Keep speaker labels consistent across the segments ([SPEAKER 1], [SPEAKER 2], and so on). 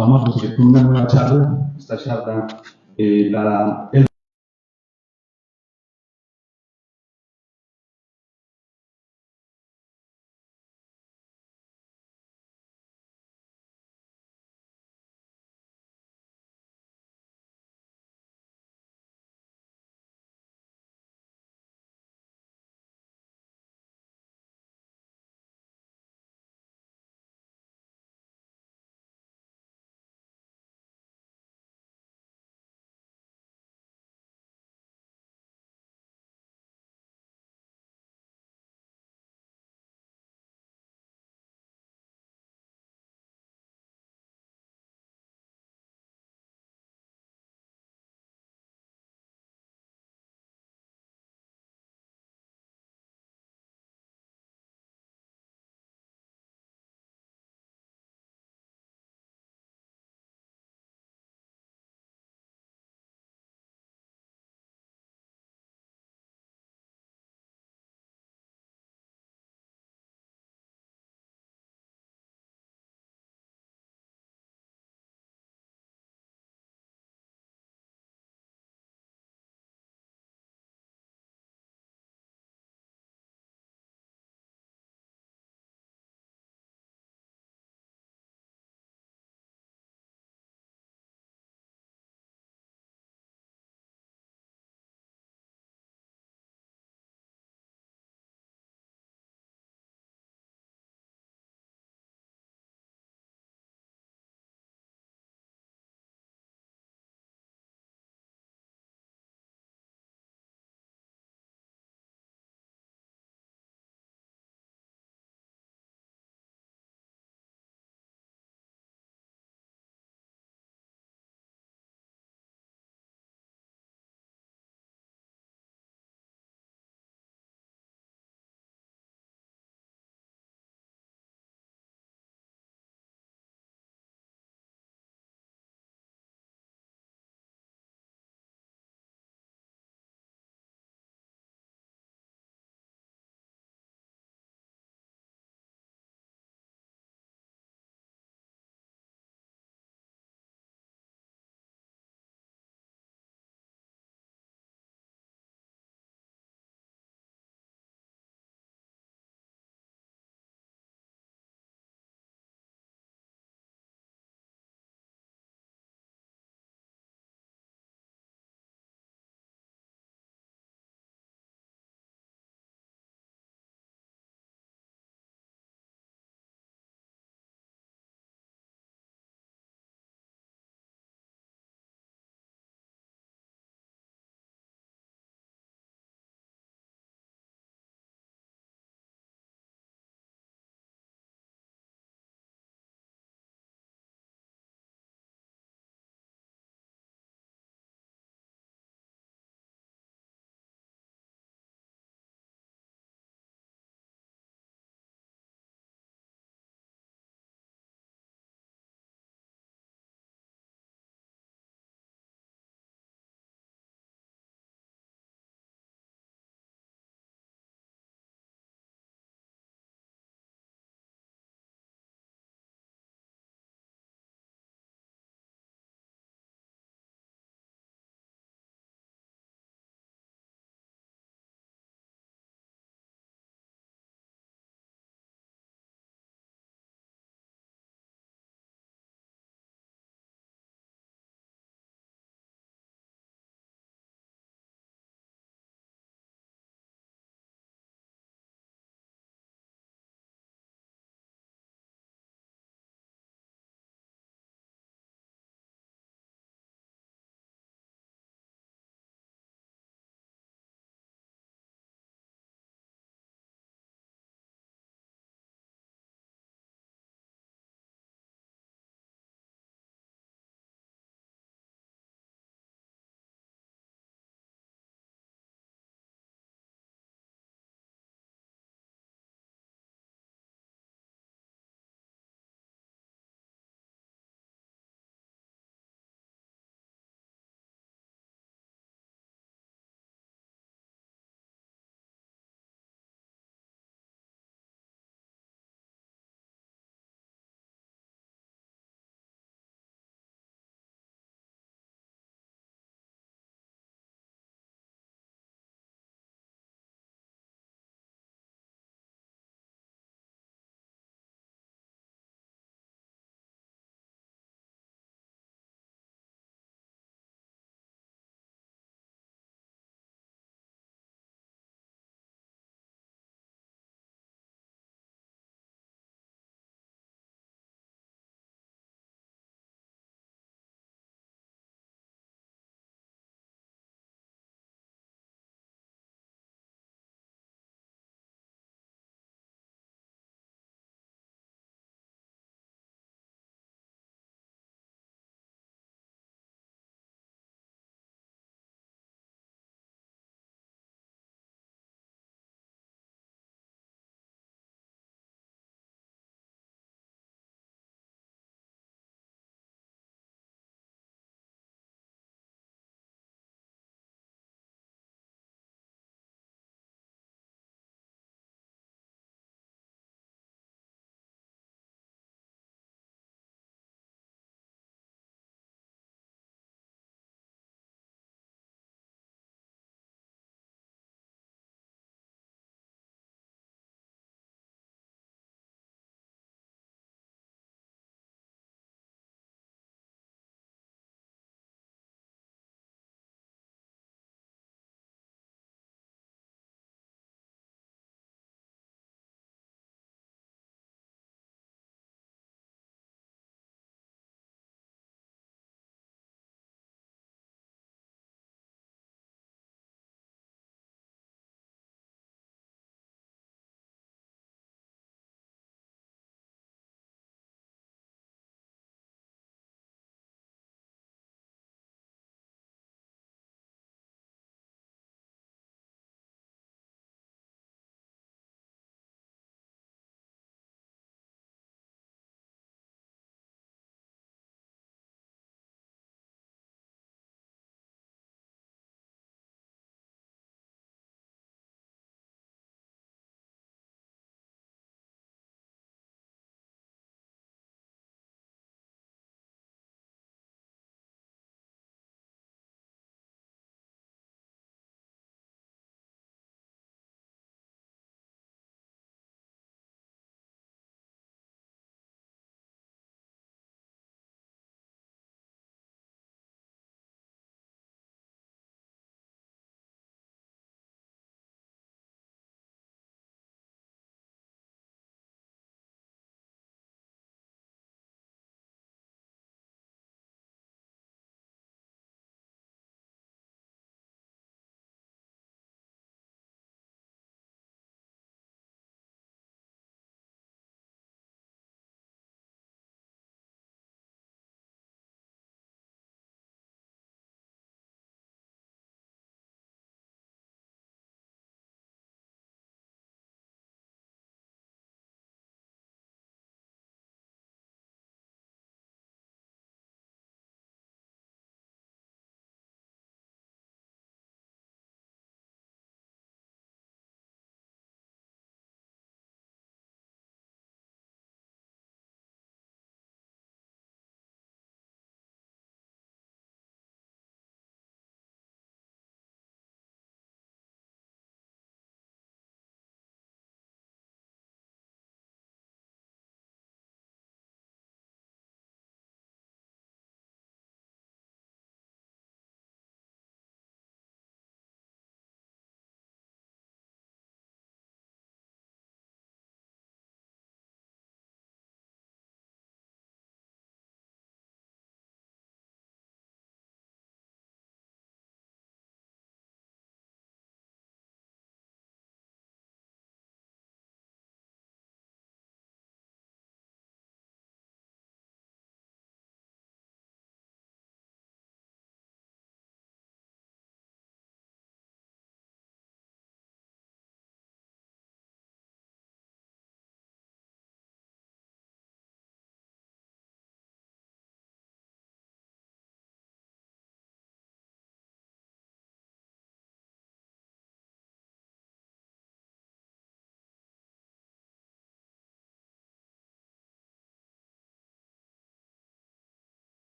[SPEAKER 1] vamos a fer una nueva charla. Esta charla la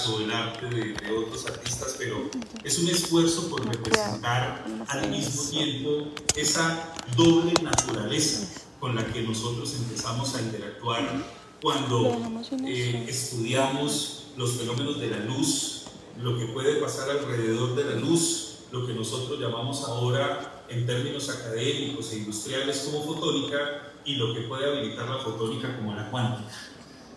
[SPEAKER 2] Picasso, el arte de otros artistas, pero es un esfuerzo por representar al mismo tiempo esa doble naturaleza con la que nosotros empezamos a interactuar cuando estudiamos los fenómenos de la luz, lo que puede pasar alrededor de la luz, lo que nosotros llamamos ahora en términos académicos e industriales como fotónica, y lo que puede habilitar la fotónica como la cuántica.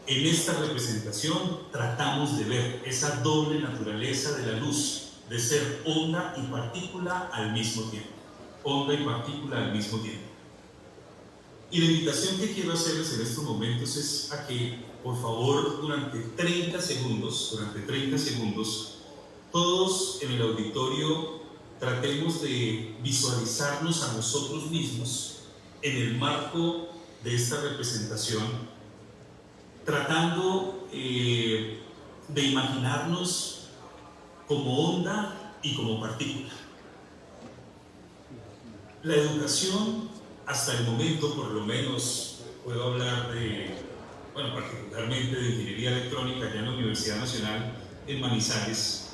[SPEAKER 2] En esta representación tratamos de ver esa doble naturaleza de la luz, de ser onda y partícula al mismo tiempo. Onda y partícula al mismo tiempo. Y la invitación que quiero hacerles en estos momentos es a que, por favor, durante 30 segundos, todos en el auditorio tratemos de visualizarnos a nosotros mismos en el marco de esta representación, tratando de imaginarnos como onda y como partícula. La educación, hasta el momento, por lo menos, puedo hablar particularmente de ingeniería electrónica ya en la Universidad Nacional en Manizales,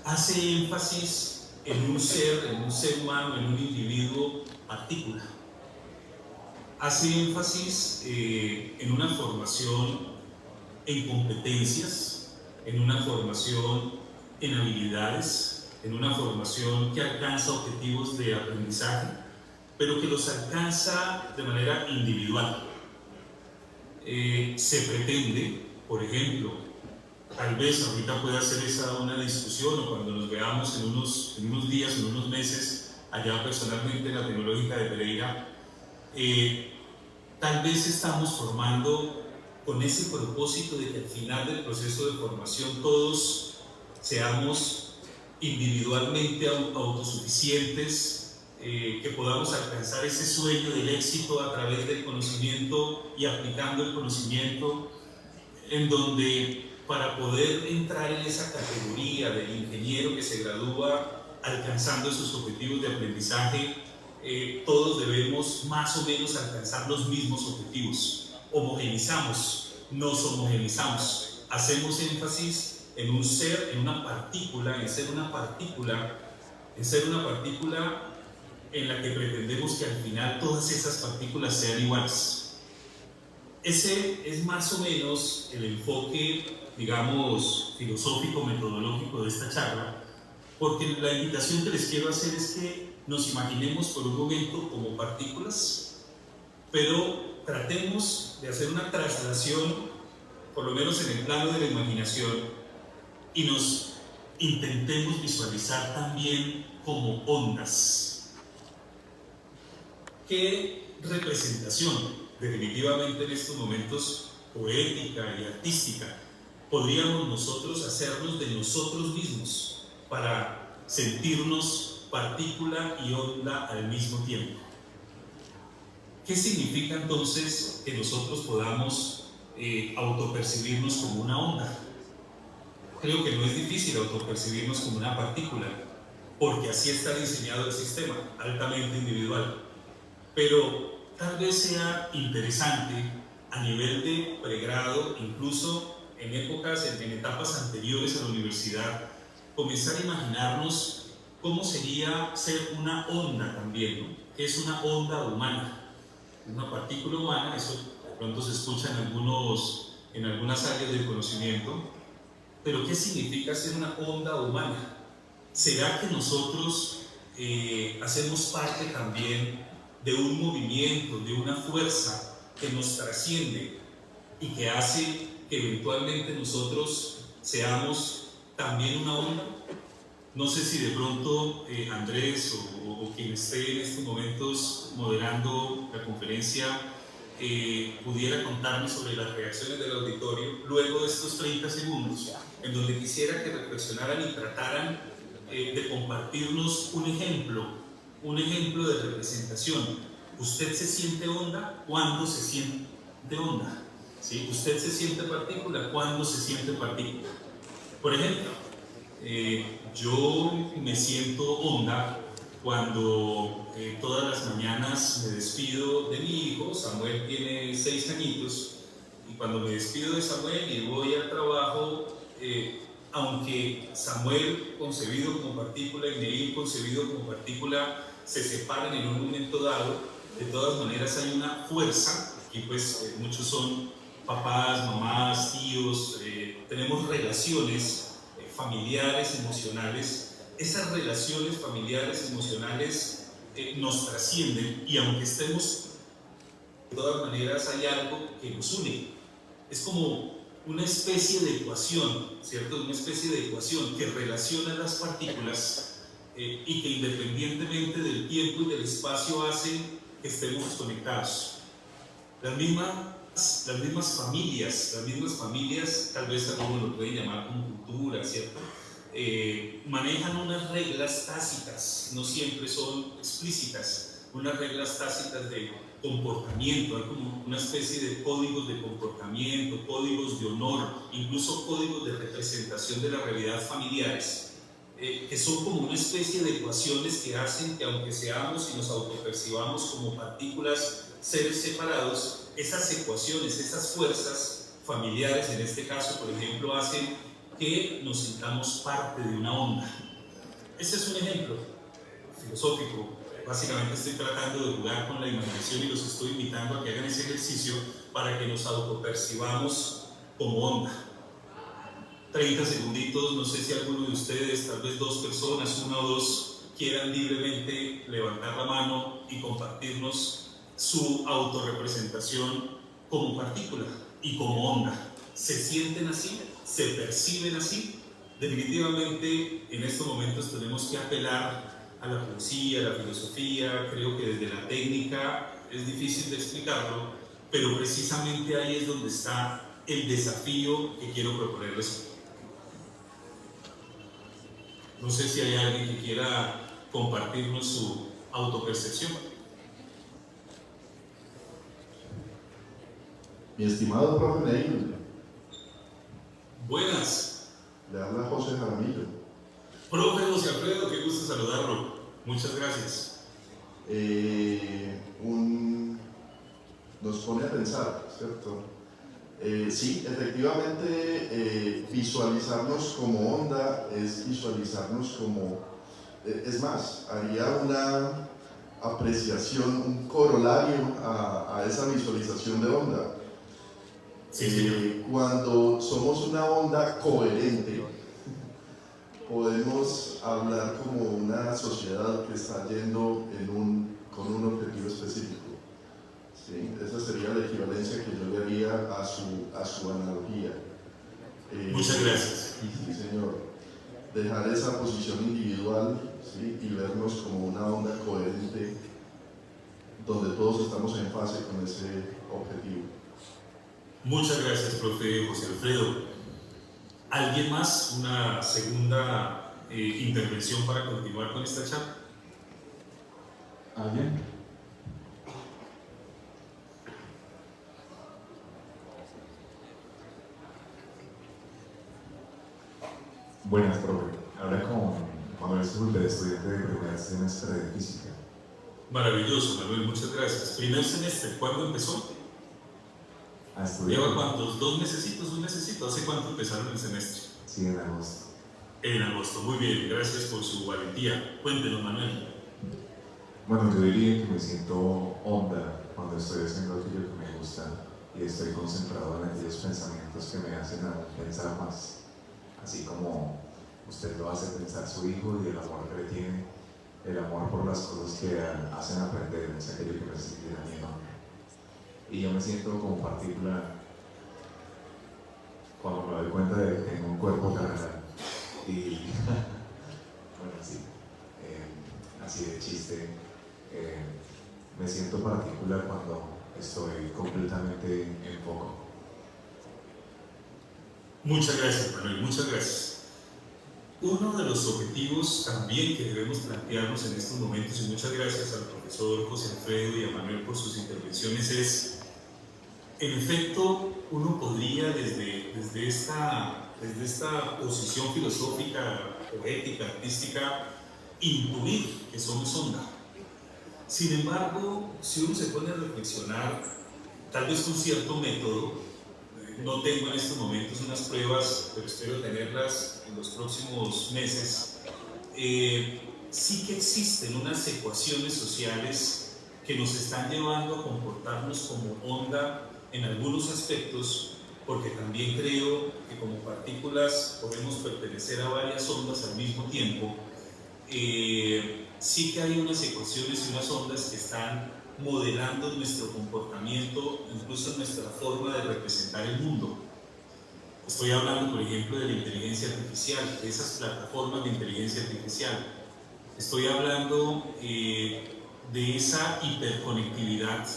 [SPEAKER 2] hace énfasis en un ser humano, en un individuo partícula. Hace énfasis en una formación en competencias, en una formación en habilidades, en una formación que alcanza objetivos de aprendizaje, pero que los alcanza de manera individual. Se pretende, por ejemplo, tal vez ahorita pueda ser esa una discusión, o cuando nos veamos en unos días, en unos meses, allá personalmente en la Tecnológica de Pereira, tal vez estamos formando con ese propósito de que al final del proceso de formación todos seamos individualmente autosuficientes, que podamos alcanzar ese sueño del éxito a través del conocimiento y aplicando el conocimiento, en donde para poder entrar en esa categoría del ingeniero que se gradúa alcanzando esos objetivos de aprendizaje, todos debemos más o menos alcanzar los mismos objetivos. Homogenizamos, nos homogenizamos, hacemos énfasis en un ser, en una partícula, en ser una partícula en la que pretendemos que al final todas esas partículas sean iguales. Ese es más o menos el enfoque, digamos, filosófico, metodológico de esta charla, porque la invitación que les quiero hacer es que nos imaginemos por un momento como partículas, pero tratemos de hacer una traslación, por lo menos en el plano de la imaginación, y nos intentemos visualizar también como ondas. ¿Qué representación, definitivamente en estos momentos, poética y artística, podríamos nosotros hacernos de nosotros mismos para sentirnos partícula y onda al mismo tiempo? ¿Qué significa entonces que nosotros podamos autopercibirnos como una onda? Creo que no es difícil autopercibirnos como una partícula, porque así está diseñado el sistema, altamente individual. Pero tal vez sea interesante a nivel de pregrado, incluso en etapas anteriores a la universidad, comenzar a imaginarnos cómo sería ser una onda también, ¿no? ¿Qué es una onda humana? Una partícula humana, eso de pronto se escucha en algunas áreas del conocimiento, pero ¿qué significa ser una onda humana? ¿Será que nosotros hacemos parte también de un movimiento, de una fuerza que nos trasciende y que hace que eventualmente nosotros seamos también una onda? No sé si de pronto Andrés o quien esté en estos momentos moderando la conferencia pudiera contarnos sobre las reacciones del auditorio luego de estos 30 segundos, en donde quisiera que reflexionaran y trataran de compartirnos un ejemplo de representación. ¿Usted se siente onda? ¿Cuándo se siente onda? ¿Sí? ¿Usted se siente partícula? ¿Cuándo se siente partícula? Por ejemplo, yo me siento onda cuando todas las mañanas me despido de mi hijo. Samuel tiene 6 añitos, y cuando me despido de Samuel y voy al trabajo, aunque Samuel concebido como partícula y Neil concebido como partícula se separan en un momento dado, de todas maneras hay una fuerza, y pues muchos son papás, mamás, tíos, tenemos relaciones familiares, emocionales. Esas relaciones familiares, emocionales nos trascienden, y aunque estemos, de todas maneras hay algo que nos une. Es como una especie de ecuación, ¿cierto? Una especie de ecuación que relaciona las partículas y que independientemente del tiempo y del espacio hace que estemos conectados. Las mismas familias, tal vez algunos lo pueden llamar como cultura, ¿cierto? Manejan unas reglas tácitas, no siempre son explícitas, unas reglas tácitas de comportamiento, hay como una especie de códigos de comportamiento, códigos de honor, incluso códigos de representación de la realidad familiares, que son como una especie de ecuaciones que hacen que, aunque seamos y nos autopercibamos como partículas, seres separados, esas ecuaciones, esas fuerzas familiares, en este caso, por ejemplo, hacen que nos sintamos parte de una onda. Ese es un ejemplo filosófico. Básicamente estoy tratando de jugar con la imaginación y los estoy invitando a que hagan ese ejercicio para que nos autopercibamos como onda. 30 segunditos, no sé si alguno de ustedes, tal vez 2 personas, 1 o 2, quieran libremente levantar la mano y compartirnos su autorrepresentación como partícula y como onda. ¿Se sienten así? ¿Se perciben así? Definitivamente en estos momentos tenemos que apelar a la poesía, a la filosofía. Creo que desde la técnica es difícil de explicarlo, pero precisamente ahí es donde está el desafío que quiero proponerles. No sé si hay alguien que quiera compartirnos su autopercepción.
[SPEAKER 3] Mi estimado profe Neil.
[SPEAKER 2] Buenas.
[SPEAKER 3] Le habla José Jaramillo.
[SPEAKER 2] Profe José Alfredo, qué gusto saludarlo. Muchas gracias.
[SPEAKER 3] Nos pone a pensar, ¿cierto? Sí, efectivamente, visualizarnos como onda es visualizarnos como... es más, haría una apreciación, un corolario a esa visualización de onda.
[SPEAKER 2] Sí,
[SPEAKER 3] cuando somos una onda coherente, podemos hablar como una sociedad que está yendo con un objetivo específico. ¿Sí? Esa sería la equivalencia que yo le haría a su analogía.
[SPEAKER 2] muchas gracias.
[SPEAKER 3] Sí, señor. Dejar esa posición individual, ¿sí? Y vernos como una onda coherente donde todos estamos en fase con ese objetivo.
[SPEAKER 2] Muchas gracias, profe José Alfredo. ¿Alguien más? ¿Una segunda intervención para continuar con esta charla?
[SPEAKER 1] ¿Alguien?
[SPEAKER 4] Buenas, profe. Habla con Manuel Zulbe, estudiante de primer semestre de física.
[SPEAKER 2] Maravilloso, Manuel, muchas gracias. Primer semestre, ¿cuándo empezó?
[SPEAKER 4] A estudiar.
[SPEAKER 2] ¿Lleva cuántos? ¿2 mesecitos? ¿1 mesecito? ¿Hace cuánto empezaron el semestre?
[SPEAKER 4] Sí, en agosto.
[SPEAKER 2] En agosto, muy bien, gracias por su valentía. Cuéntenos, Manuel.
[SPEAKER 4] Bueno, yo diría que me siento onda cuando estoy haciendo aquello que me gusta y estoy concentrado en aquellos pensamientos que me hacen pensar más. Así como usted lo hace pensar su hijo y el amor que le tiene, el amor por las cosas que hacen aprender, es aquello que me hace sentir a mí, ¿no? Y yo me siento como partícula cuando me doy cuenta de que tengo un cuerpo carnal. Y bueno, sí, así de chiste, me siento partícula cuando estoy completamente en foco.
[SPEAKER 2] Muchas gracias, Manuel, muchas gracias. Uno de los objetivos también que debemos plantearnos en estos momentos, y muchas gracias al profesor José Alfredo y a Manuel por sus intervenciones, es, en efecto, uno podría desde esta posición filosófica, poética, artística, intuir que somos onda. Sin embargo, si uno se pone a reflexionar, tal vez con cierto método, no tengo en estos momentos unas pruebas, pero espero tenerlas los próximos meses, sí que existen unas ecuaciones sociales que nos están llevando a comportarnos como onda en algunos aspectos, porque también creo que como partículas podemos pertenecer a varias ondas al mismo tiempo. Sí que hay unas ecuaciones y unas ondas que están modelando nuestro comportamiento, incluso nuestra forma de representar el mundo. Estoy hablando, por ejemplo, de la inteligencia artificial, de esas plataformas de inteligencia artificial. Estoy hablando de esa hiperconectividad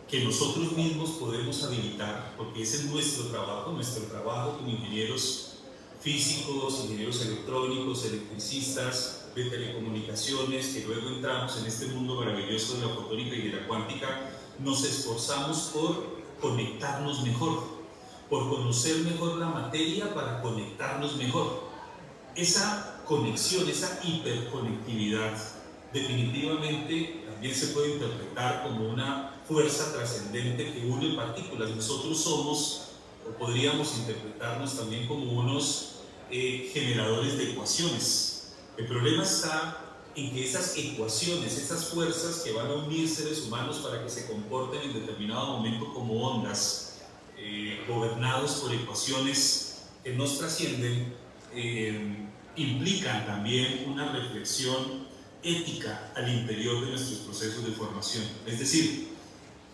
[SPEAKER 2] que nosotros mismos podemos habilitar, porque ese es nuestro trabajo como ingenieros físicos, ingenieros electrónicos, electricistas, de telecomunicaciones, que luego entramos en este mundo maravilloso de la fotónica y de la cuántica. Nos esforzamos por conectarnos mejor, por conocer mejor la materia para conectarnos mejor. Esa conexión, esa hiperconectividad, definitivamente también se puede interpretar como una fuerza trascendente que une partículas. Nosotros somos, o podríamos interpretarnos también como unos generadores de ecuaciones. El problema está en que esas ecuaciones, esas fuerzas que van a unir seres humanos para que se comporten en determinado momento como ondas, gobernados por ecuaciones que nos trascienden, implican también una reflexión ética al interior de nuestros procesos de formación. Es decir,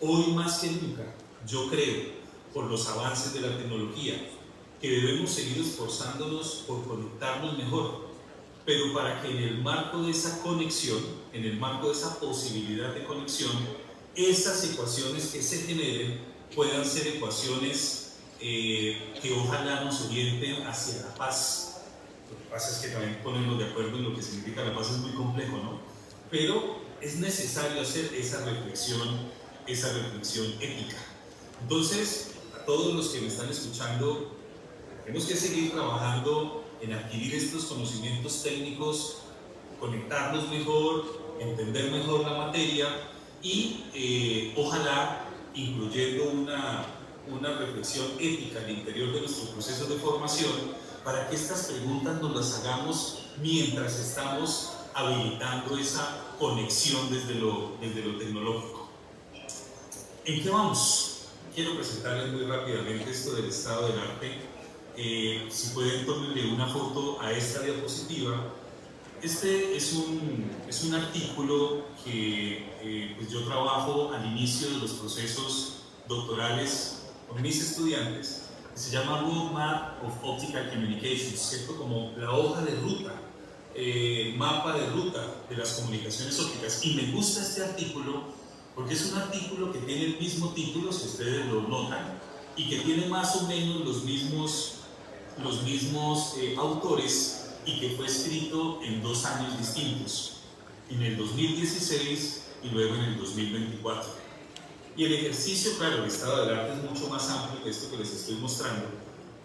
[SPEAKER 2] hoy más que nunca, yo creo, por los avances de la tecnología, que debemos seguir esforzándonos por conectarnos mejor, pero para que en el marco de esa conexión, en el marco de esa posibilidad de conexión, esas ecuaciones que se generen puedan ser ecuaciones que ojalá nos orienten hacia la paz. Lo que pasa es que también ponernos de acuerdo en lo que significa la paz es muy complejo, ¿no? Pero es necesario hacer esa reflexión ética. Entonces, a todos los que me están escuchando, tenemos que seguir trabajando en adquirir estos conocimientos técnicos, conectarnos mejor, entender mejor la materia y ojalá incluyendo una reflexión ética al interior de nuestros procesos de formación, para que estas preguntas nos las hagamos mientras estamos habilitando esa conexión desde lo tecnológico. ¿En qué vamos? Quiero presentarles muy rápidamente esto del estado del arte. Si pueden, tómenle una foto a esta diapositiva. Este es un artículo que pues yo trabajo al inicio de los procesos doctorales con mis estudiantes, que se llama Roadmap of Optical Communications, ¿cierto? Como la hoja de ruta, mapa de ruta de las comunicaciones ópticas. Y me gusta este artículo porque es un artículo que tiene el mismo título, si ustedes lo notan, y que tiene más o menos los mismos autores, y que fue escrito en 2 años distintos, en el 2016 y luego en el 2024. Y el ejercicio, claro, el estado del arte es mucho más amplio que esto que les estoy mostrando,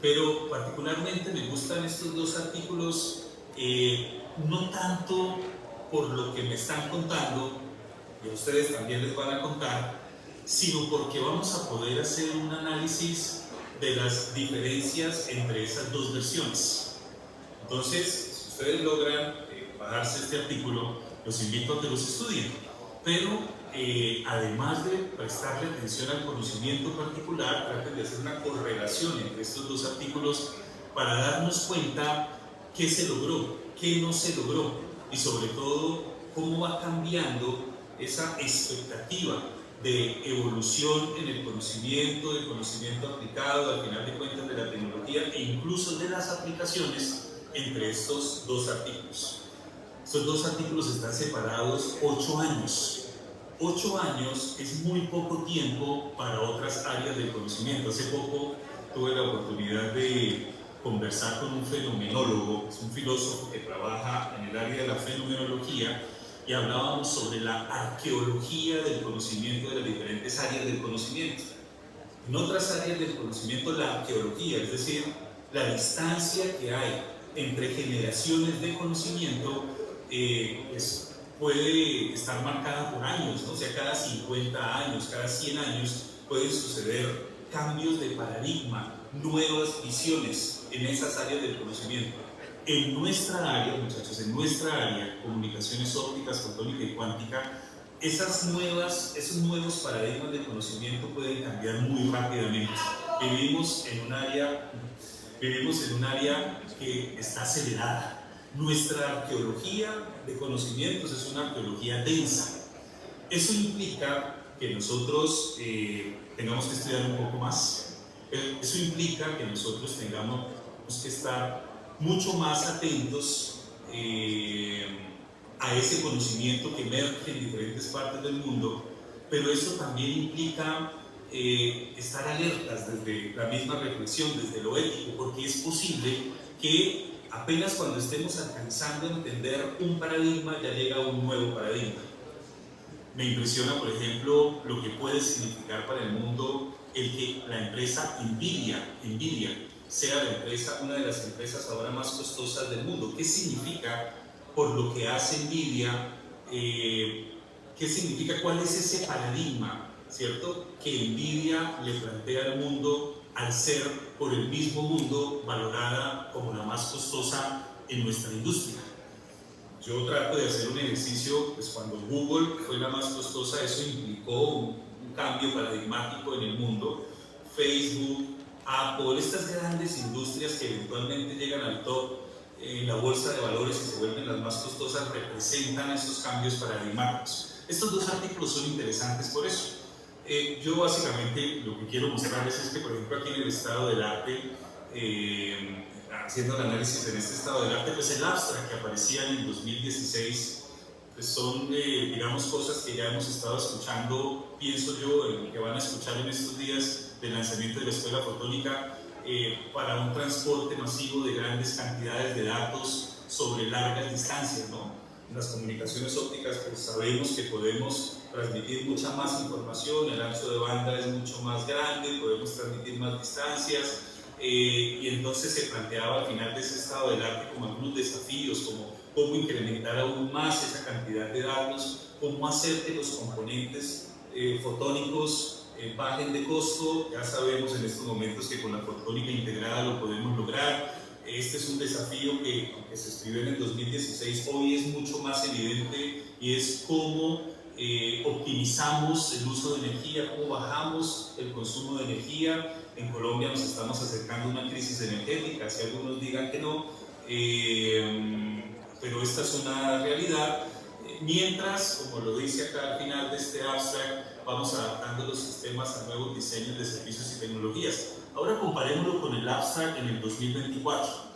[SPEAKER 2] pero particularmente me gustan estos 2 artículos, no tanto por lo que me están contando, y a ustedes también les van a contar, sino porque vamos a poder hacer un análisis de las diferencias entre esas 2 versiones. Entonces, si ustedes logran bajarse este artículo, los invito a que los estudien, pero además de prestarle atención al conocimiento particular, traten de hacer una correlación entre estos 2 artículos para darnos cuenta qué se logró, qué no se logró, y sobre todo cómo va cambiando esa expectativa de evolución en el conocimiento, del conocimiento aplicado, al final de cuentas de la tecnología e incluso de las aplicaciones entre estos 2 artículos. Estos 2 artículos están separados 8 años. 8 años es muy poco tiempo para otras áreas del conocimiento. Hace poco tuve la oportunidad de conversar con un fenomenólogo, es un filósofo que trabaja en el área de la fenomenología, y hablábamos sobre la arqueología del conocimiento, de las diferentes áreas del conocimiento. En otras áreas del conocimiento, la arqueología, es decir, la distancia que hay entre generaciones de conocimiento, pues puede estar marcada por años, ¿no? O sea, cada 50 años, cada 100 años pueden suceder cambios de paradigma nuevas visiones en esas áreas del conocimiento. En nuestra área, muchachos, en nuestra área, comunicaciones ópticas, fotónica y cuántica, esos nuevos paradigmas de conocimiento pueden cambiar muy rápidamente. Vivimos en un área que está acelerada. Nuestra arqueología de conocimientos es una arqueología densa. Eso implica que nosotros tengamos que estudiar un poco más. Eso implica que nosotros tengamos que estar mucho más atentos a ese conocimiento que emerge en diferentes partes del mundo, pero eso también implica estar alertas desde la misma reflexión, desde lo ético, porque es posible que apenas cuando estemos alcanzando a entender un paradigma ya llega un nuevo paradigma. Me impresiona, por ejemplo, lo que puede significar para el mundo el que la empresa Nvidia sea una de las empresas ahora más costosas del mundo. ¿Qué significa por lo que hace Nvidia? ¿Qué significa? ¿Cuál es ese paradigma, cierto, que Nvidia le plantea al mundo al ser por el mismo mundo valorada como la más costosa en nuestra industria? Yo trato de hacer un ejercicio, pues cuando Google fue la más costosa, eso implicó un cambio paradigmático en el mundo. Facebook, Apple, estas grandes industrias que eventualmente llegan al top en la bolsa de valores y se vuelven las más costosas, representan esos cambios paradigmáticos. Estos dos artículos son interesantes por eso. Yo básicamente lo que quiero mostrarles es que, por ejemplo, aquí en el estado del arte, haciendo el análisis en este estado del arte, pues el abstract que aparecía en el 2016, pues son, digamos, cosas que ya hemos estado escuchando, pienso yo, que van a escuchar en estos días del lanzamiento de la Escuela Fotónica, para un transporte masivo de grandes cantidades de datos sobre largas distancias, ¿no? En las comunicaciones ópticas, pues sabemos que podemos transmitir mucha más información, el ancho de banda es mucho más grande, podemos transmitir más distancias, y entonces se planteaba al final de ese estado del arte como algunos desafíos, como cómo incrementar aún más esa cantidad de datos, cómo hacer que los componentes fotónicos bajen de costo. Ya sabemos en estos momentos que con la fotónica integrada lo podemos lograr. Este es un desafío que, aunque se escribió en el 2016, hoy es mucho más evidente, y es cómo optimizamos el uso de energía, cómo bajamos el consumo de energía. En Colombia nos estamos acercando a una crisis energética, si algunos digan que no, pero esta es una realidad. Mientras, como lo dice acá al final de este abstract, vamos adaptando los sistemas a nuevos diseños de servicios y tecnologías. Ahora comparémoslo con el abstract en el 2024.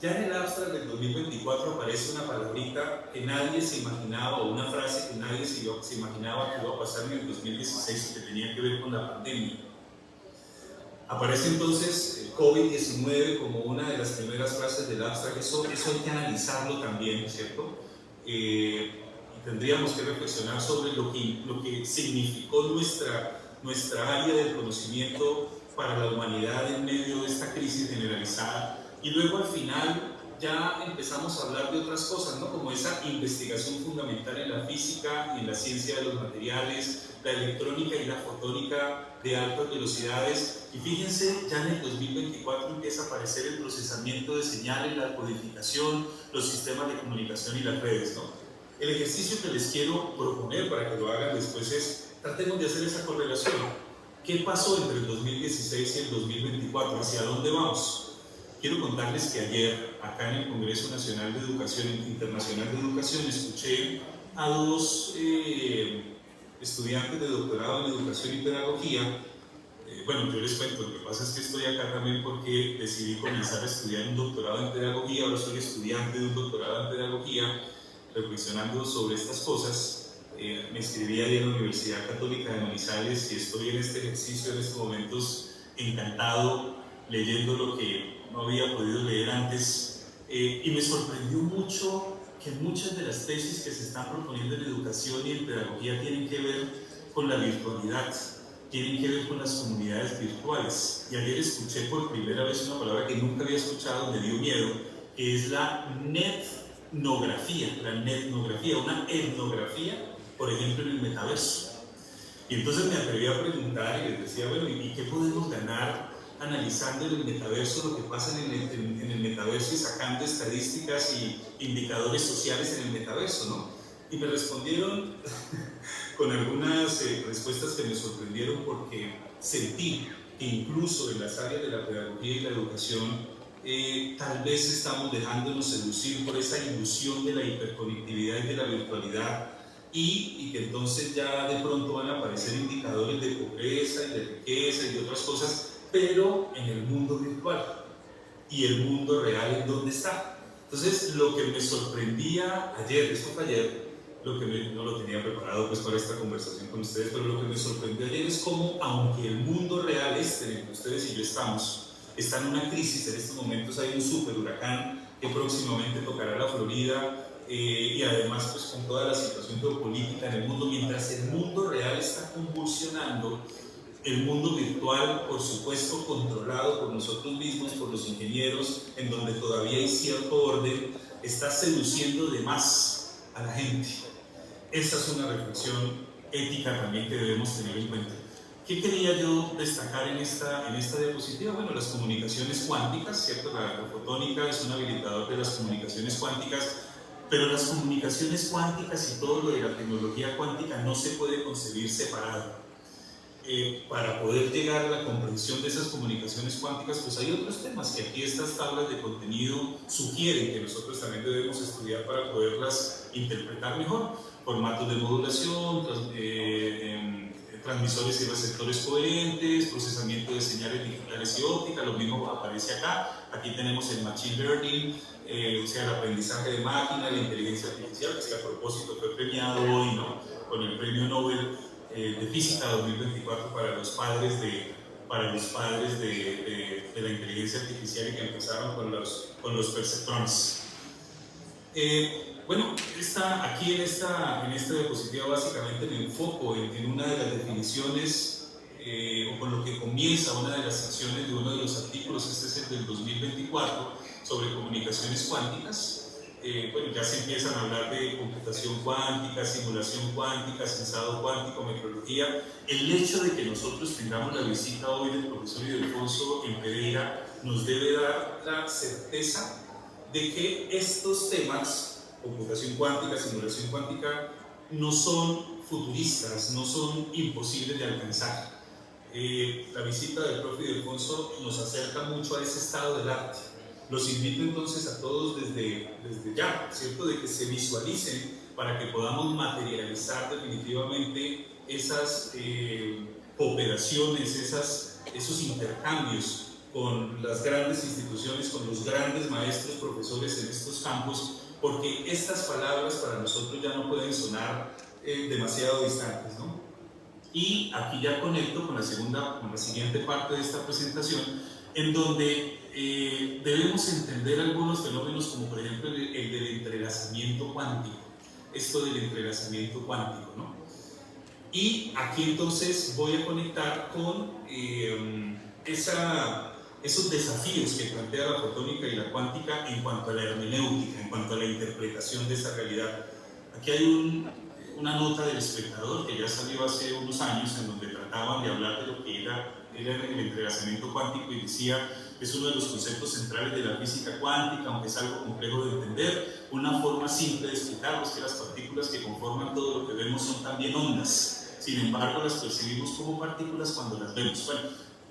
[SPEAKER 2] Ya en el abstract del 2024 aparece una palabrita que nadie se imaginaba, o una frase que nadie se imaginaba que iba a pasar en el 2016 y que tenía que ver con la pandemia. Aparece entonces el COVID-19 como una de las primeras frases del abstract. Eso hay que analizarlo también, ¿cierto? Tendríamos que reflexionar sobre lo que significó nuestra área del conocimiento para la humanidad en medio de esta crisis generalizada. Y luego al final ya empezamos a hablar de otras cosas, ¿no? Como esa investigación fundamental en la física y en la ciencia de los materiales, la electrónica y la fotónica de altas velocidades. Y fíjense, ya en el 2024 empieza a aparecer el procesamiento de señales, la codificación, los sistemas de comunicación y las redes, ¿no? El ejercicio que les quiero proponer para que lo hagan después es, tratemos de hacer esa correlación. ¿Qué pasó entre el 2016 y el 2024? ¿Hacia dónde vamos? Quiero contarles que ayer, acá en el Congreso Nacional de Educación Internacional de Educación, escuché a dos estudiantes de doctorado en Educación y Pedagogía. Bueno, yo les cuento, lo que pasa es que estoy acá también porque decidí comenzar a estudiar un doctorado en Pedagogía. Ahora soy estudiante de un doctorado en Pedagogía, reflexionando sobre estas cosas. Me inscribí ahí en la Universidad Católica de Manizales y estoy en este ejercicio en estos momentos encantado, leyendo lo que no había podido leer antes, y me sorprendió mucho que muchas de las tesis que se están proponiendo en educación y en pedagogía tienen que ver con la virtualidad, tienen que ver con las comunidades virtuales. Y ayer escuché por primera vez una palabra que nunca había escuchado, me dio miedo, que es la netnografía, una etnografía, por ejemplo, en el metaverso. Y entonces me atreví a preguntar y les decía, bueno, ¿y qué podemos ganar analizando en el metaverso lo que pasa en el metaverso y sacando estadísticas y indicadores sociales en el metaverso, ¿no? Y me respondieron con algunas respuestas que me sorprendieron, porque sentí que incluso en las áreas de la pedagogía y la educación tal vez estamos dejándonos seducir por esa ilusión de la hiperconectividad y de la virtualidad, y que entonces ya de pronto van a aparecer indicadores de pobreza y de riqueza y de otras cosas, pero en el mundo virtual. ¿Y el mundo real en dónde está? Entonces, lo que me sorprendía ayer, esto fue ayer, no lo tenía preparado pues para esta conversación con ustedes, pero lo que me sorprendió ayer es cómo, aunque el mundo real en el que ustedes y yo está en una crisis en estos momentos, hay un super huracán que próximamente tocará la Florida, y además pues con toda la situación geopolítica en el mundo, mientras el mundo real está convulsionando, el mundo virtual, por supuesto, controlado por nosotros mismos, por los ingenieros, en donde todavía hay cierto orden, está seduciendo de más a la gente. Esa es una reflexión ética también que debemos tener en cuenta. ¿Qué quería yo destacar en esta diapositiva? Bueno, las comunicaciones cuánticas, ¿cierto? La fotónica es un habilitador de las comunicaciones cuánticas, pero las comunicaciones cuánticas y todo lo de la tecnología cuántica no se puede concebir separado. Para poder llegar a la comprensión de esas comunicaciones cuánticas, pues hay otros temas que aquí estas tablas de contenido sugieren que nosotros también debemos estudiar para poderlas interpretar mejor. Formatos de modulación, transmisores y receptores coherentes, procesamiento de señales digitales y ópticas, lo mismo aparece acá. Aquí tenemos el machine learning, o sea, el aprendizaje de máquina, la inteligencia artificial, que a propósito fue premiado hoy, ¿no?, con el premio Nobel de Física 2024 para los padres de la inteligencia artificial, y que empezaron con los perceptrons. Bueno, aquí en esta diapositiva básicamente me enfoco en una de las definiciones, o con lo que comienza una de las secciones de uno de los artículos. Este es el del 2024, sobre comunicaciones cuánticas. Bueno, ya se empiezan a hablar de computación cuántica, simulación cuántica, sensado cuántico, metrología. El hecho de que nosotros tengamos la visita hoy del profesor Ildefonso en Pereira nos debe dar la certeza de que estos temas, computación cuántica, simulación cuántica, no son futuristas, no son imposibles de alcanzar. La visita del profe Ildefonso nos acerca mucho a ese estado del arte. Los invito entonces a todos desde ya, ¿cierto?, de que se visualicen para que podamos materializar definitivamente esas cooperaciones, esos intercambios con las grandes instituciones, con los grandes maestros, profesores en estos campos, porque estas palabras para nosotros ya no pueden sonar demasiado distantes, ¿no? Y aquí ya conecto con la siguiente parte de esta presentación, en donde debemos entender algunos fenómenos, como por ejemplo el del entrelazamiento cuántico, esto del entrelazamiento cuántico, ¿no? Y aquí entonces voy a conectar con esos desafíos que plantea la fotónica y la cuántica en cuanto a la hermenéutica, en cuanto a la interpretación de esa realidad. Aquí hay una nota del Espectador que ya salió hace unos años, en donde trataban de hablar de lo que era el entrelazamiento cuántico, y decía: es uno de los conceptos centrales de la física cuántica, aunque es algo complejo de entender. Una forma simple de explicarlo es que las partículas que conforman todo lo que vemos son también ondas. Sin embargo, las percibimos como partículas cuando las vemos. Bueno,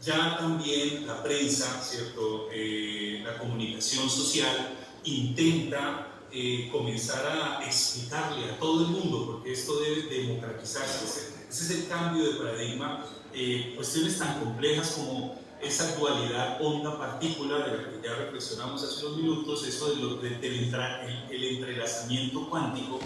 [SPEAKER 2] ya también la prensa, ¿cierto?, la comunicación social intenta comenzar a explicarle a todo el mundo, porque esto debe democratizarse. Ese es el cambio de paradigma. Cuestiones tan complejas como esa dualidad onda-partícula, de la que ya reflexionamos hace unos minutos, eso del entrelazamiento cuántico.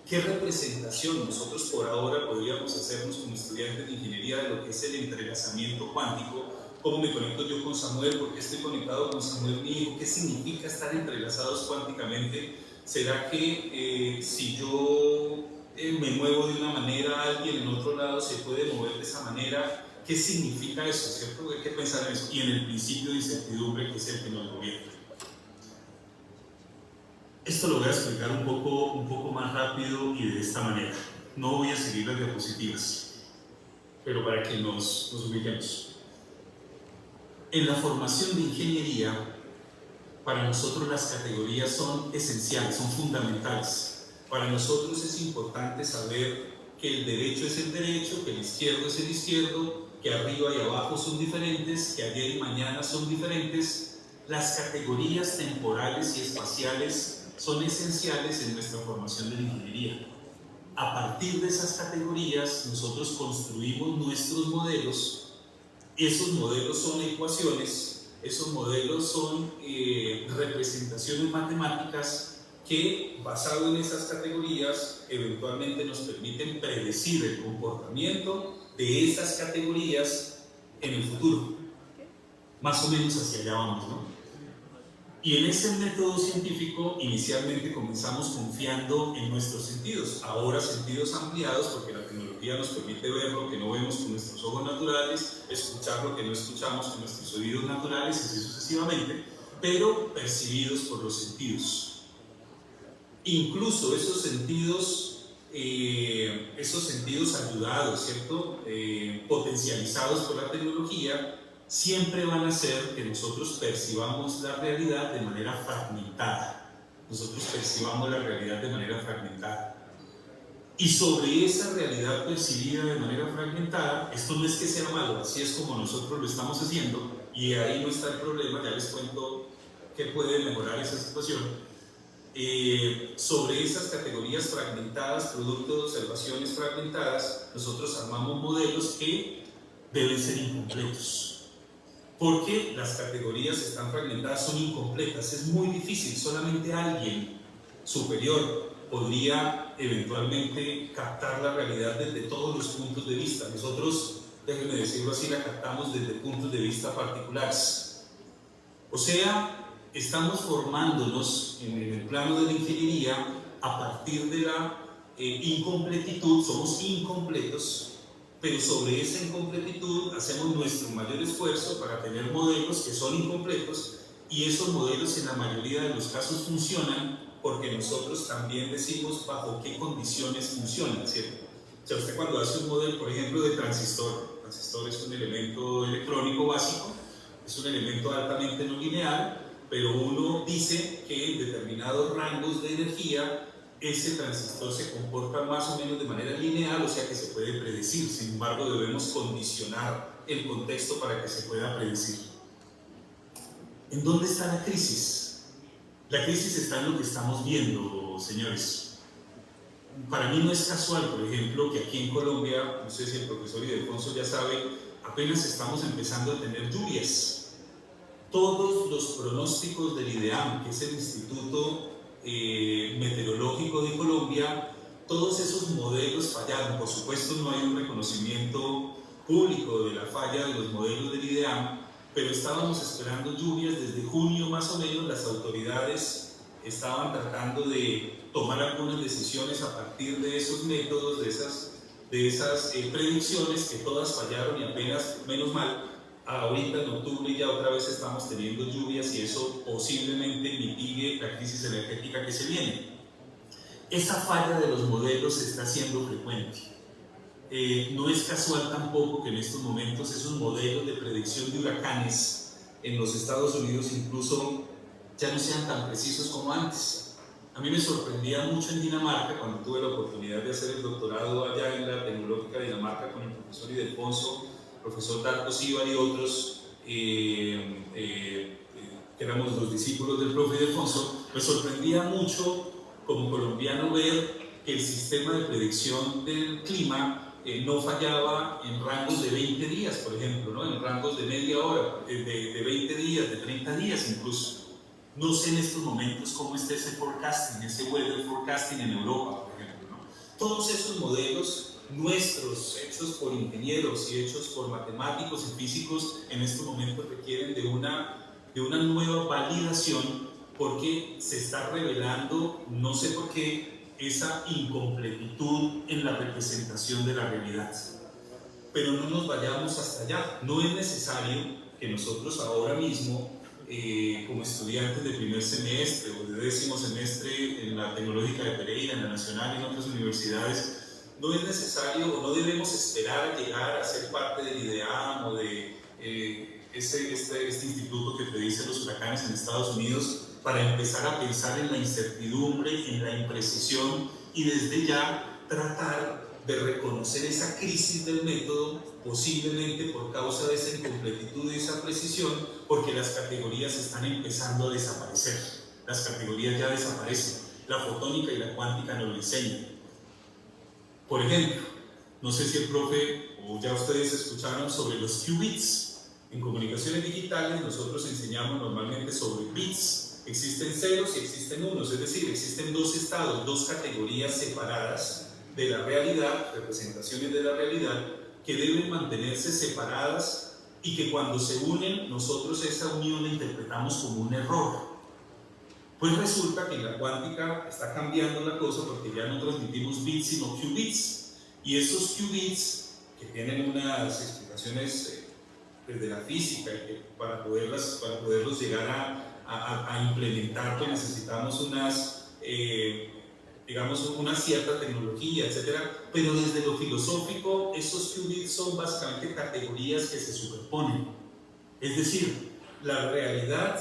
[SPEAKER 2] ¿Qué representación nosotros por ahora podríamos hacernos como estudiantes de ingeniería de lo que es el entrelazamiento cuántico? ¿Cómo me conecto yo con Samuel? ¿Por qué estoy conectado con Samuel, mi hijo? ¿Qué significa estar entrelazados cuánticamente? ¿Será que si yo me muevo de una manera, alguien en otro lado se puede mover de esa manera? ¿Qué significa eso, cierto? Hay que pensar en eso. Y en el principio de incertidumbre, que es el que nos gobierna. Esto lo voy a explicar un poco más rápido y de esta manera. No voy a seguir las diapositivas, pero para que nos ubiquemos. En la formación de ingeniería, para nosotros las categorías son esenciales, son fundamentales. Para nosotros es importante saber que el derecho es el derecho, que el izquierdo es el izquierdo, que arriba y abajo son diferentes, que ayer y mañana son diferentes. Las categorías temporales y espaciales son esenciales en nuestra formación de la ingeniería. A partir de esas categorías, nosotros construimos nuestros modelos. Esos modelos son ecuaciones, esos modelos son representaciones matemáticas que, basado en esas categorías, eventualmente nos permiten predecir el comportamiento de esas categorías en el futuro. Más o menos hacia allá vamos, ¿no? Y en ese método científico inicialmente comenzamos confiando en nuestros sentidos, ahora sentidos ampliados porque la tecnología nos permite ver lo que no vemos con nuestros ojos naturales, escuchar lo que no escuchamos con nuestros oídos naturales y así sucesivamente, pero percibidos por los sentidos. Incluso esos sentidos ayudados, ¿cierto? Potencializados por la tecnología, siempre van a hacer que nosotros percibamos la realidad de manera fragmentada. Nosotros percibamos la realidad de manera fragmentada. Y sobre esa realidad percibida de manera fragmentada, esto no es que sea malo, así es como nosotros lo estamos haciendo, y ahí no está el problema, ya les cuento qué puede mejorar esa situación. Sobre esas categorías fragmentadas, producto de observaciones fragmentadas, nosotros armamos modelos que deben ser incompletos. Porque las categorías están fragmentadas, son incompletas, es muy difícil, solamente alguien superior podría eventualmente captar la realidad desde todos los puntos de vista. Nosotros, déjenme decirlo así, la captamos desde puntos de vista particulares. O sea, estamos formándonos en el plano de la ingeniería a partir de la incompletitud, somos incompletos, pero sobre esa incompletitud hacemos nuestro mayor esfuerzo para tener modelos que son incompletos, y esos modelos en la mayoría de los casos funcionan porque nosotros también decimos bajo qué condiciones funcionan, ¿cierto? O sea, usted cuando hace un modelo, por ejemplo, de transistor es un elemento electrónico básico, es un elemento altamente no lineal, pero uno dice que en determinados rangos de energía ese transistor se comporta más o menos de manera lineal, o sea que se puede predecir. Sin embargo, debemos condicionar el contexto para que se pueda predecir. ¿En dónde está la crisis? La crisis está en lo que estamos viendo, señores. Para mí no es casual, por ejemplo, que aquí en Colombia, no sé si el profesor Ildefonso ya sabe, apenas estamos empezando a tener lluvias. Todos los pronósticos del IDEAM, que es el Instituto Meteorológico de Colombia, todos esos modelos fallaron. Por supuesto no hay un reconocimiento público de la falla de los modelos del IDEAM, pero estábamos esperando lluvias desde junio más o menos. Las autoridades estaban tratando de tomar algunas decisiones a partir de esos métodos, de esas predicciones, que todas fallaron, y apenas, menos mal, ahorita en octubre ya otra vez estamos teniendo lluvias, y eso posiblemente mitigue la crisis energética que se viene. Esa falla de los modelos se está haciendo frecuente. No es casual tampoco que en estos momentos esos modelos de predicción de huracanes en los Estados Unidos incluso ya no sean tan precisos como antes. A mí me sorprendía mucho en Dinamarca, cuando tuve la oportunidad de hacer el doctorado allá en la Tecnológica de Dinamarca con el profesor Ildefonso, profesor Darko Sivar y otros, que éramos los discípulos del profe Ildefonso. Me sorprendía mucho como colombiano ver que el sistema de predicción del clima no fallaba en rangos de 20 días, por ejemplo, ¿no? En rangos de media hora, de 20 días, de 30 días incluso. No sé en estos momentos cómo está ese forecasting, ese weather forecasting en Europa, por ejemplo, ¿no? Todos esos modelos nuestros, hechos por ingenieros y hechos por matemáticos y físicos, en estos momentos requieren de una nueva validación, porque se está revelando, no sé por qué, esa incompletitud en la representación de la realidad. Pero no nos vayamos hasta allá. No es necesario que nosotros ahora mismo, como estudiantes de primer semestre o de 10º semestre en la Tecnológica de Pereira, en la Nacional y en otras universidades, no es necesario o no debemos esperar a llegar a ser parte del IDEAM o de este instituto que predice los huracanes en Estados Unidos, para empezar a pensar en la incertidumbre, en la imprecisión y desde ya tratar de reconocer esa crisis del método, posiblemente por causa de esa incompletitud y esa precisión, porque las categorías están empezando a desaparecer. Las categorías ya desaparecen. La fotónica y la cuántica nos lo enseñan. Por ejemplo, no sé si el profe o ya ustedes escucharon sobre los qubits. En comunicaciones digitales nosotros enseñamos normalmente sobre bits. Existen ceros y existen unos, es decir, existen dos estados, dos categorías separadas de la realidad, representaciones de la realidad, que deben mantenerse separadas y que cuando se unen, nosotros esa unión la interpretamos como un error. Pues resulta que en la cuántica está cambiando la cosa porque ya no transmitimos bits sino qubits. Y esos qubits, que tienen unas explicaciones desde la física, y que para poderlos llegar a implementar, pues necesitamos una cierta tecnología, etcétera. Pero desde lo filosófico, esos qubits son básicamente categorías que se superponen. Es decir, la realidad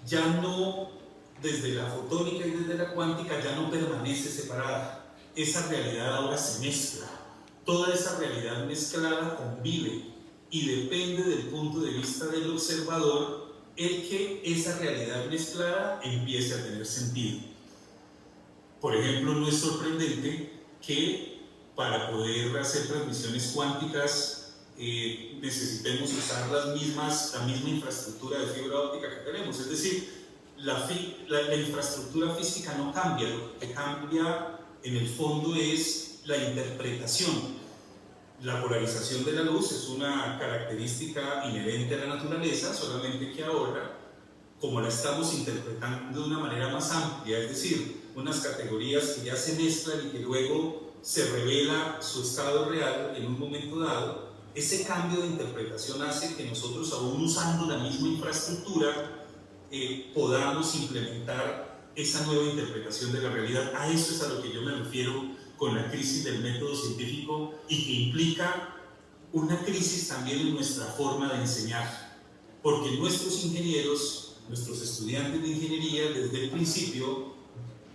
[SPEAKER 2] ya no, desde la fotónica y desde la cuántica, ya no permanece separada. Esa realidad ahora se mezcla. Toda esa realidad mezclada convive y depende del punto de vista del observador el que esa realidad mezclada empiece a tener sentido. Por ejemplo, no es sorprendente que para poder hacer transmisiones cuánticas necesitemos usar la misma infraestructura de fibra óptica que tenemos. Es decir, la infraestructura física no cambia, lo que cambia en el fondo es la interpretación. La polarización de la luz es una característica inherente a la naturaleza, solamente que ahora, como la estamos interpretando de una manera más amplia, es decir, unas categorías que ya se mezclan y que luego se revela su estado real en un momento dado, ese cambio de interpretación hace que nosotros, aún usando la misma infraestructura, podamos implementar esa nueva interpretación de la realidad. A eso es a lo que yo me refiero con la crisis del método científico, y que implica una crisis también en nuestra forma de enseñar, porque nuestros ingenieros, nuestros estudiantes de ingeniería, desde el principio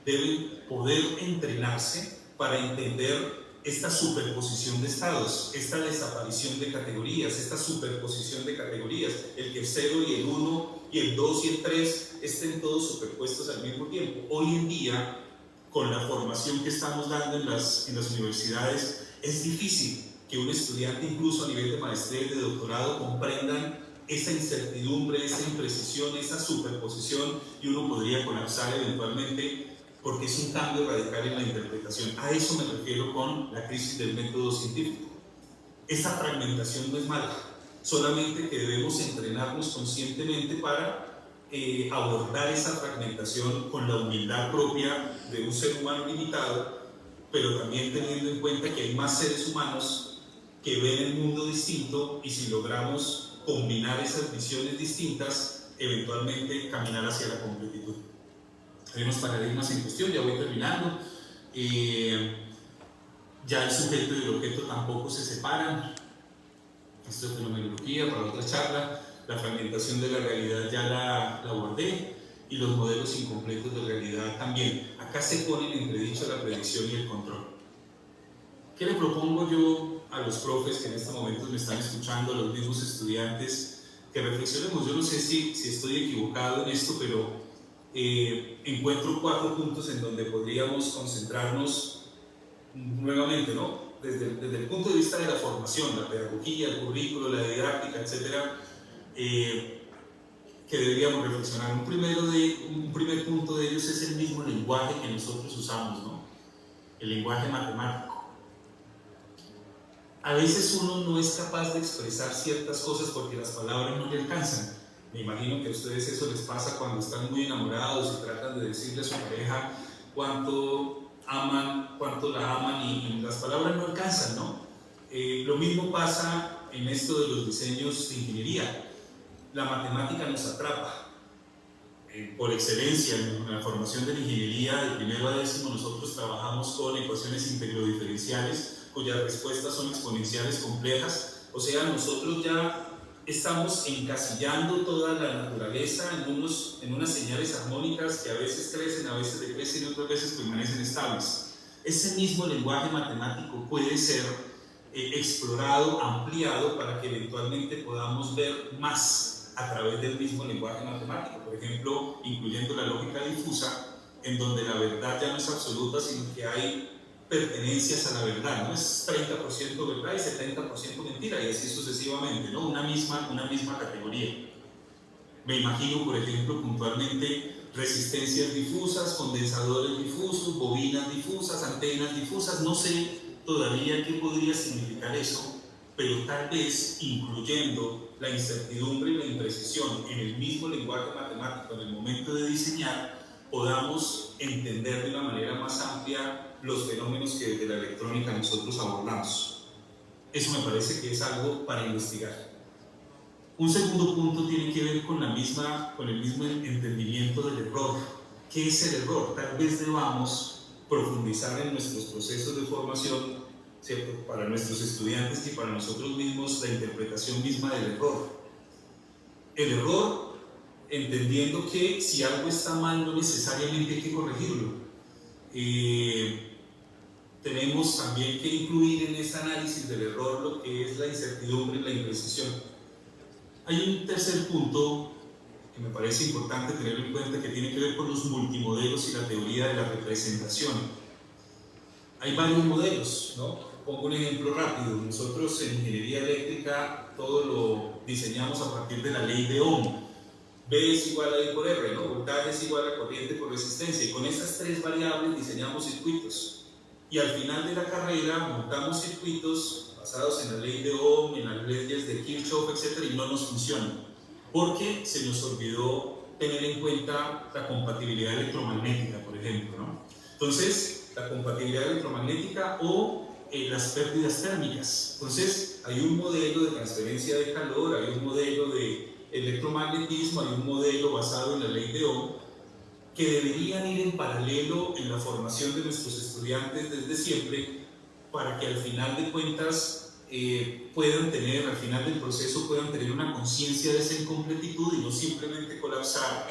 [SPEAKER 2] deben poder entrenarse para entender esta superposición de estados, esta desaparición de categorías, esta superposición de categorías, el que el 0 y el 1 y el 2 y el 3 estén todos superpuestos al mismo tiempo. Hoy en día, con la formación que estamos dando en las universidades, es difícil que un estudiante, incluso a nivel de maestría y de doctorado, comprendan esa incertidumbre, esa imprecisión, esa superposición, y uno podría colapsar eventualmente porque es un cambio radical en la interpretación. A eso me refiero con la crisis del método científico. Esa fragmentación no es mala, solamente que debemos entrenarnos conscientemente para abordar esa fragmentación con la humildad propia de un ser humano limitado, pero también teniendo en cuenta que hay más seres humanos que ven el mundo distinto, y si logramos combinar esas visiones distintas, eventualmente caminar hacia la completitud. Hay unos paradigmas en cuestión, ya voy terminando. Ya el sujeto y el objeto tampoco se separan. Esto es fenomenología para otra charla. La fragmentación de la realidad ya la abordé, y los modelos incompletos de realidad también. Acá se ponen en entredicho la predicción y el control. ¿Qué le propongo yo a los profes que en este momento me están escuchando, a los mismos estudiantes, que reflexionemos? Yo no sé si estoy equivocado en esto, pero encuentro 4 puntos en donde podríamos concentrarnos nuevamente, ¿no? Desde el punto de vista de la formación, la pedagogía, el currículo, la didáctica, etcétera, que deberíamos reflexionar. Un primer punto de ellos es el mismo lenguaje que nosotros usamos, ¿no? El lenguaje matemático. A veces uno no es capaz de expresar ciertas cosas porque las palabras no le alcanzan. Me imagino que a ustedes eso les pasa cuando están muy enamorados y tratan de decirle a su pareja cuánto la aman, y las palabras no alcanzan, ¿no? Lo mismo pasa en esto de los diseños de ingeniería. La matemática nos atrapa. Por excelencia, en la formación de la ingeniería, de primero a décimo, nosotros trabajamos con ecuaciones integrodiferenciales cuyas respuestas son exponenciales complejas. O sea, nosotros ya estamos encasillando toda la naturaleza en unas señales armónicas que a veces crecen, a veces decrecen y otras veces permanecen estables. Ese mismo lenguaje matemático puede ser explorado, ampliado, para que eventualmente podamos ver más a través del mismo lenguaje matemático, por ejemplo, incluyendo la lógica difusa, en donde la verdad ya no es absoluta, sino que hay pertenencias a la verdad, no es 30% verdad y 70% mentira, y así sucesivamente, ¿no? Una misma categoría. Me imagino, por ejemplo, puntualmente resistencias difusas, condensadores difusos, bobinas difusas, antenas difusas, no sé todavía qué podría significar eso, pero tal vez incluyendo la incertidumbre y la imprecisión en el mismo lenguaje matemático en el momento de diseñar, podamos entender de una manera más amplia los fenómenos que desde la electrónica nosotros abordamos. Eso me parece que es algo para investigar. Un segundo punto tiene que ver con el mismo entendimiento del error. ¿Qué es el error? Tal vez debamos profundizar en nuestros procesos de formación, ¿cierto? Para nuestros estudiantes y para nosotros mismos, la interpretación misma del error. El error, entendiendo que si algo está mal, no necesariamente hay que corregirlo. Tenemos también que incluir en ese análisis del error lo que es la incertidumbre y la imprecisión. Hay un tercer punto que me parece importante tener en cuenta, que tiene que ver con los multimodelos y la teoría de la representación. Hay varios modelos, ¿no? Pongo un ejemplo rápido. Nosotros en ingeniería eléctrica todo lo diseñamos a partir de la ley de Ohm. B es igual a I por R, ¿no? Voltaje es igual a corriente por resistencia, y con esas tres variables diseñamos circuitos. Y al final de la carrera montamos circuitos basados en la ley de Ohm, en las leyes de Kirchhoff, etc., y no nos funcionan, porque se nos olvidó tener en cuenta la compatibilidad electromagnética, por ejemplo, ¿no? Entonces, la compatibilidad electromagnética o las pérdidas térmicas. Entonces, hay un modelo de transferencia de calor, hay un modelo de electromagnetismo, hay un modelo basado en la ley de Ohm, que deberían ir en paralelo en la formación de nuestros estudiantes desde siempre, para que al final de cuentas al final del proceso puedan tener una conciencia de esa incompletitud y no simplemente colapsar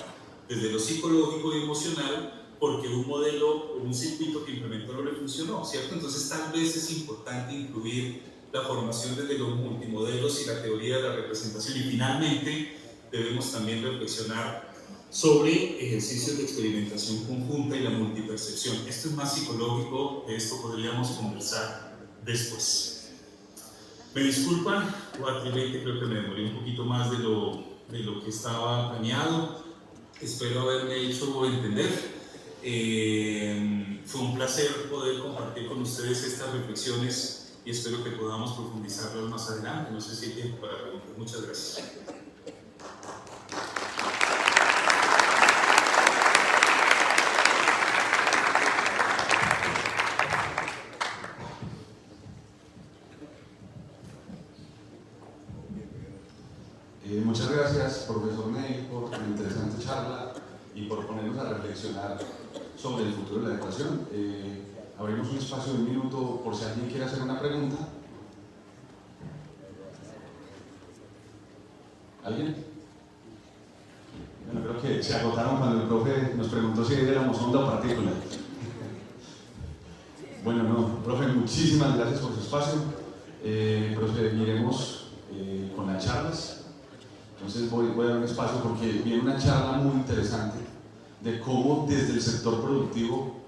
[SPEAKER 2] desde lo psicológico y emocional porque un modelo o un circuito que implementó no le funcionó, ¿cierto? Entonces tal vez es importante incluir la formación desde los multimodelos y la teoría de la representación, y finalmente debemos también reflexionar sobre ejercicios de experimentación conjunta y la multipercepción. Esto es más psicológico, de esto podríamos conversar después. Me disculpan, 4:20, creo que me demoré un poquito más de lo que estaba planeado. Espero haberme hecho entender. Fue un placer poder compartir con ustedes estas reflexiones y espero que podamos profundizarlas más adelante. No sé si hay tiempo para preguntas. Muchas gracias.
[SPEAKER 1] Muchas gracias, profesor Ney, por la interesante charla y por ponernos a reflexionar sobre el futuro de la educación. Abrimos un espacio de un minuto por si alguien quiere hacer una pregunta. ¿Alguien? Bueno, creo que se agotaron cuando el profe nos preguntó si éramos onda o partícula. Bueno, no, profe, muchísimas gracias por su espacio. Proseguiremos con las charlas. Entonces voy a dar un espacio porque viene una charla muy interesante de cómo desde el sector productivo